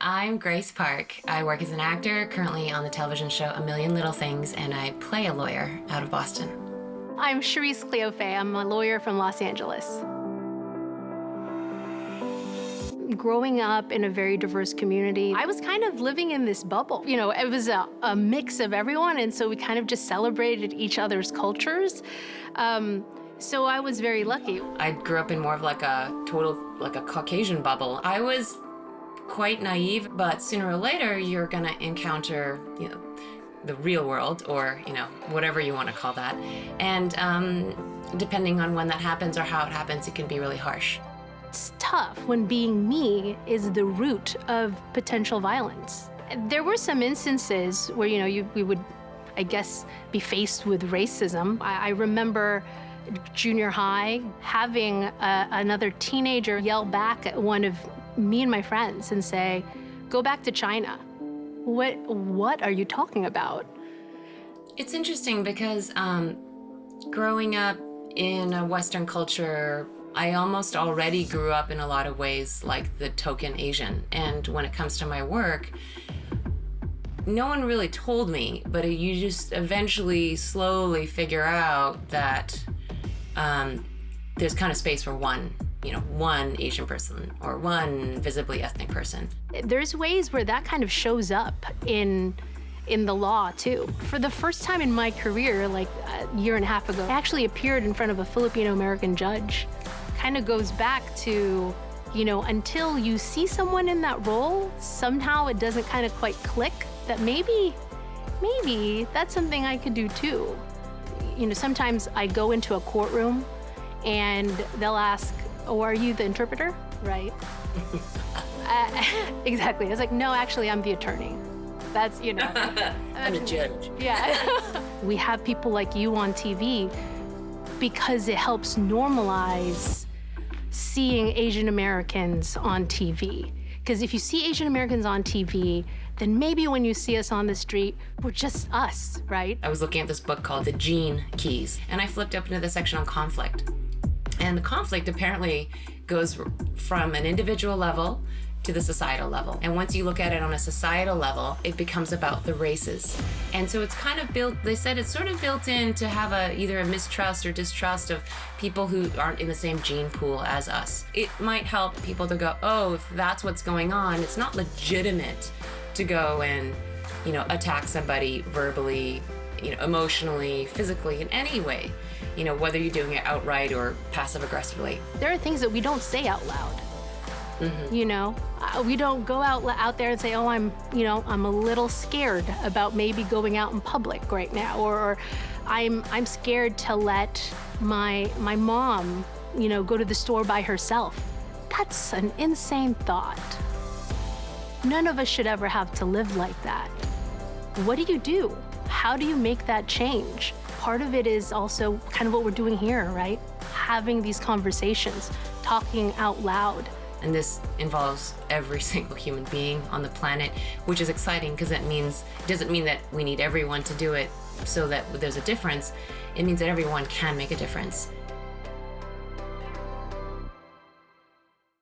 I'm Grace Park. I work as an actor, currently on the television show A Million Little Things, and I play a lawyer out of Boston. I'm Charisse Cleofe. I'm a lawyer from Los Angeles. Growing up in a very diverse community, I was kind of living in this bubble. You know, it was a mix of everyone, and so we kind of just celebrated each other's cultures. So I was very lucky. I grew up in more of like a Caucasian bubble. I was quite naive, but sooner or later you're gonna encounter, the real world, or, whatever you want to call that. And depending on when that happens or how it happens, it can be really harsh. It's tough when being me is the root of potential violence. There were some instances where, we would, I guess, be faced with racism. I remember junior high having another teenager yell back at one of me and my friends and say, "Go back to China." What are you talking about? It's interesting because growing up in a Western culture, I almost already grew up in a lot of ways like the token Asian. And when it comes to my work, no one really told me, but you just eventually slowly figure out that there's kind of space for one Asian person or one visibly ethnic person. There's ways where that kind of shows up in the law too. For the first time in my career, like a year and a half ago, I actually appeared in front of a Filipino-American judge. Kind of goes back to, until you see someone in that role, somehow it doesn't kind of quite click that maybe that's something I could do too. Sometimes I go into a courtroom and they'll ask, "Oh, are you the interpreter?" Right? Exactly. I was like, "No, actually, I'm the attorney." That's, I'm the judge. Yeah. We have people like you on TV because it helps normalize seeing Asian Americans on TV. Because if you see Asian Americans on TV, then maybe when you see us on the street, we're just us, right? I was looking at this book called The Gene Keys, and I flipped open to the section on conflict. And the conflict apparently goes from an individual level to the societal level. And once you look at it on a societal level, it becomes about the races. And so it's kind of built, they said it's sort of built in to have either a mistrust or distrust of people who aren't in the same gene pool as us. It might help people to go, oh, if that's what's going on, it's not legitimate to go and, attack somebody verbally, emotionally, physically, in any way, whether you're doing it outright or passive aggressively. There are things that we don't say out loud. Mm-hmm. We don't go out there and say, "Oh, I'm a little scared about maybe going out in public right now," or I'm scared to let my mom, go to the store by herself. That's an insane thought. None of us should ever have to live like that. What do? How do you make that change? Part of it is also kind of what we're doing here, right? Having these conversations, talking out loud. And this involves every single human being on the planet, which is exciting because it doesn't mean that we need everyone to do it so that there's a difference. It means that everyone can make a difference.